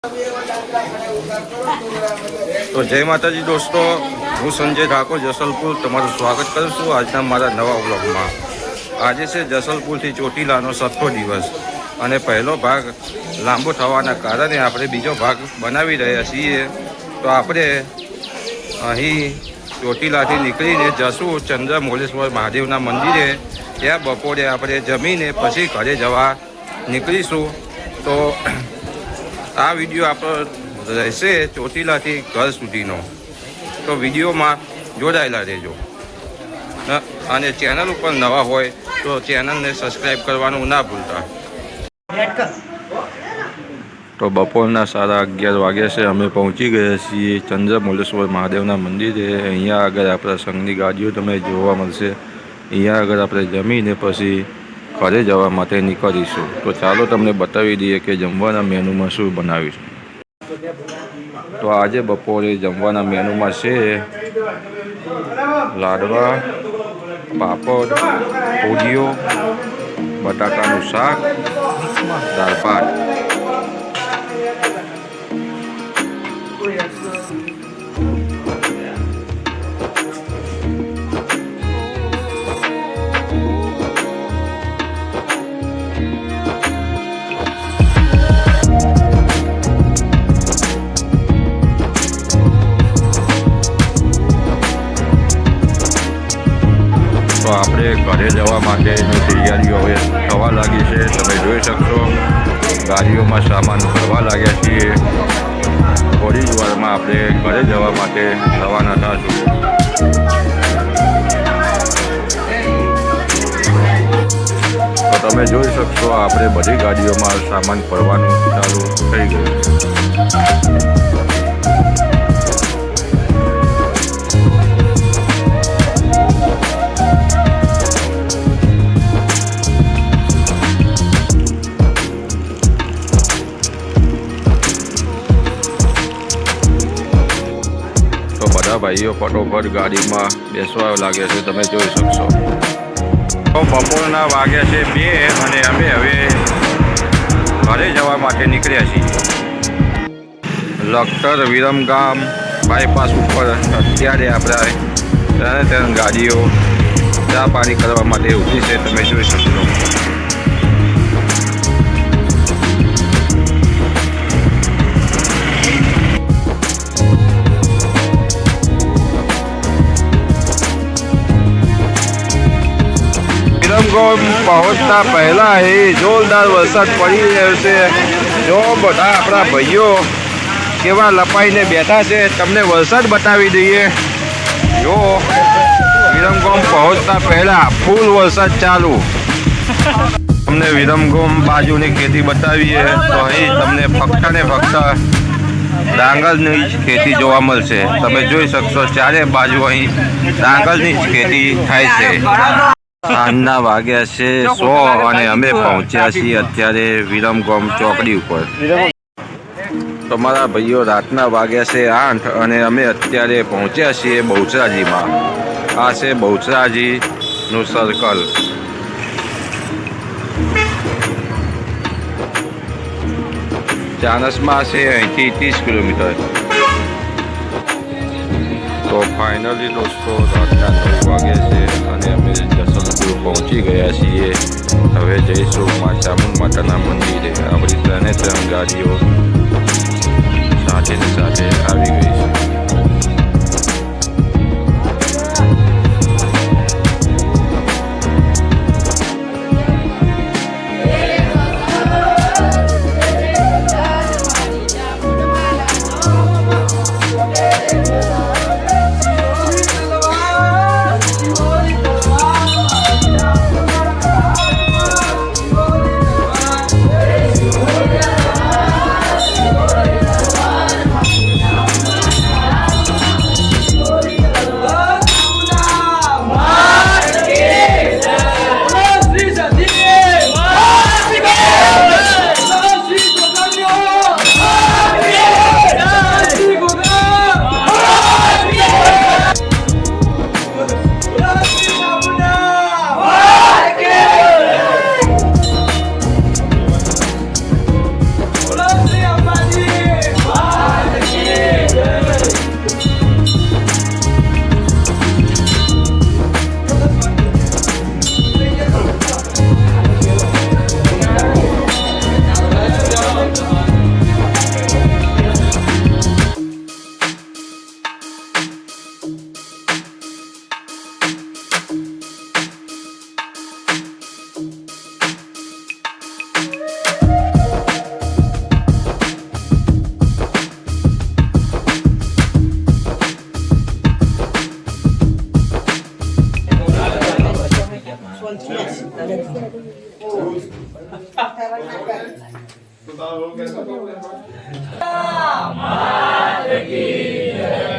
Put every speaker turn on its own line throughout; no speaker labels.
તો જય માતાજી દોસ્તો, હું સંજય ઠાકોર જસલપુર તમારું સ્વાગત કરું છું આજના મારા નવા વ્લોગમાં। આજે છે જસલપુરથી ચોટીલાનો 6થો દિવસ અને પહેલો ભાગ લાંબો થવાના કારણે આપણે બીજો ભાગ બનાવી રહ્યા છીએ। તો આપણે અહીં ચોટીલાથી નીકળીને જશું ચંદ્રમૌલેશ્વર મહાદેવના મંદિરે। ત્યાં બપોરે આપણે જમીને પછી ઘરે જવા નીકળીશું। તો આ વિડીયો આપણો રહેશે ચોટીલાથી ઘર સુધીનો, તો વિડીયોમાં જોડાયેલા રહેજો અને ચેનલ ઉપર નવા હોય તો ચેનલને સબસ્ક્રાઈબ કરવાનું ના ભૂલતા। તો બપોરના 11:30 વાગ્યા છે, અમે પહોંચી ગયા છીએ ચંદ્રમૌલેશ્વર મહાદેવના મંદિરે। અહીંયા આગળ આપણા સંઘની ગાડીઓ તમને જોવા મળશે। અહીંયા આગળ આપણે જમીને પછી ઘરે જવા માટે નીકળીશું। તો ચાલો તમને બતાવી દઈએ કે જમવાના મેનુમાં શું બનાવીશું। તો આજે બપોરે જમવાના મેનુમાં છે લાડવા, પાપડ, પૂરીઓ, બટાકાનું શાક, દાળ ભાત। તો આપણે ઘરે જવા માટેની તૈયારીઓ હવે થવા લાગી છે। તમે જોઈ શકશો ગાડીઓમાં સામાન ભરવા લાગ્યા છીએ। થોડી જ વારમાં આપણે ઘરે જવા માટે રવાના થશું। તો તમે જોઈ શકશો આપણે બધી ગાડીઓમાં સામાન ભરવાનું ચાલુ થઈ ગયું છે। ભાઈઓ ફટોફટ ગાડીમાં બેસવા લાગે છે, તમે જોઈ શકશો। તો બપોરના વાગ્યા છે 2 અને અમે હવે ઘરે જવા માટે નીકળ્યા છીએ। લખતર વિરમગામ બાયપાસ ઉપર અત્યારે આપણે ત્રણ ગાડીઓ ચા પાણી કરવા માટે ઊભી છે, તમે જોઈ શકશો। પહોંચતા પહેલા એ જોરદાર વરસાદ પડી રહ્યો છે। જો બધા આપણા ભાઈઓ કેવા લપાઈને બેઠા છે, તમને વરસાદ બતાવી દઈએ। જો વિરમગામ પહોંચતા પહેલા ફૂલ વરસાદ ચાલુ। તમને વિરમગામ બાજુની ખેતી બતાવીએ તો અહીં તમને ફક્ત ને ફક્ત ડાંગરની જ ખેતી જોવા મળશે। તમે જોઈ શકશો ચારે બાજુ અહીં ડાંગરની જ ખેતી થાય છે। સાંજના વાગ્યા છે 100 અને અમે પહોંચ્યા છીએ અત્યારે વિરમગામ ચોકડી ઉપર। તમારા ભાઈઓ રાતના વાગ્યા છે 8 અને અમે અત્યારે પહોંચ્યા છીએ બહુચરાજીમાં। આ છે બહુચરાજીનું સર્કલ। ચાણસમાં છે અહીંથી 30 કિલોમીટર। તો ફાઇનલી દોસ્તો રાતના 9 વાગ્યા છે અને અમે જસલપુર પહોંચી ગયા છીએ। હવે જઈશું મા ચામુંડ માતાના મંદિરે। આપણી 3 ગાડીઓ સાથે ને સાથે આવી ગઈ છે।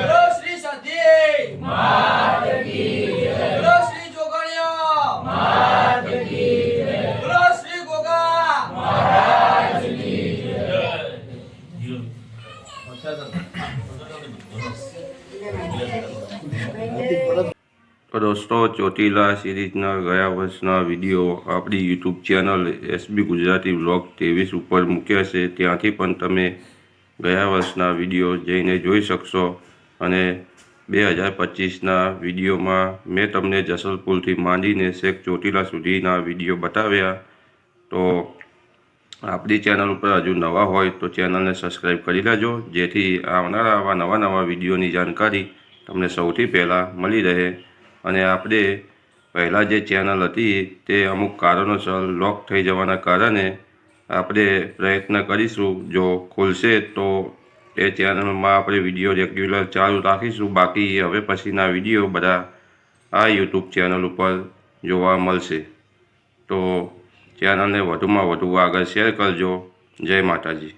બોલો શ્રી સતી માત કી જય. બોલો શ્રી જોગણિયા માત કી જય. બોલો શ્રી ગોગા મહારાજ કી જય.
તો દોસ્તો, ચોટીલા સિરીઝના ગયા વર્ષના વિડીયો આપણી YouTube channel SB Gujarati vlog 23 ઉપર મૂક્યા છે. ત્યાંથી પણ તમે ગયા વર્ષના વિડીયો જઈને જોઈ શકશો. અને 2025ના વિડીયોમાં મેં તમને જસલપુરથી માંડીને છેક ચોટીલા સુધીના વિડીયો બતાવ્યા. તો આપણી ચેનલ ઉપર હજુ નવા હોય તો ચેનલને સબસ્ક્રાઈબ કરી લેજો, જેથી આવનારા આવા નવા વિડીયોની જાણકારી તમને સૌથી પહેલાં મળી રહે. અને આપણે પહેલાં જે ચેનલ હતી તે અમુક કારણોસર લોક થઈ જવાના કારણે આપણે પ્રયત્ન કરીશું, જો ખુલશે તો એ ચેનલમાં આપણે વિડીયો રેગ્યુલર ચાલુ રાખીશું. બાકી હવે પછીના વિડીયો બધા આ યુટ્યુબ ચેનલ ઉપર જોવા મળશે. તો ચેનલને વધુમાં વધુ આગળ શેર કરજો. જય માતાજી.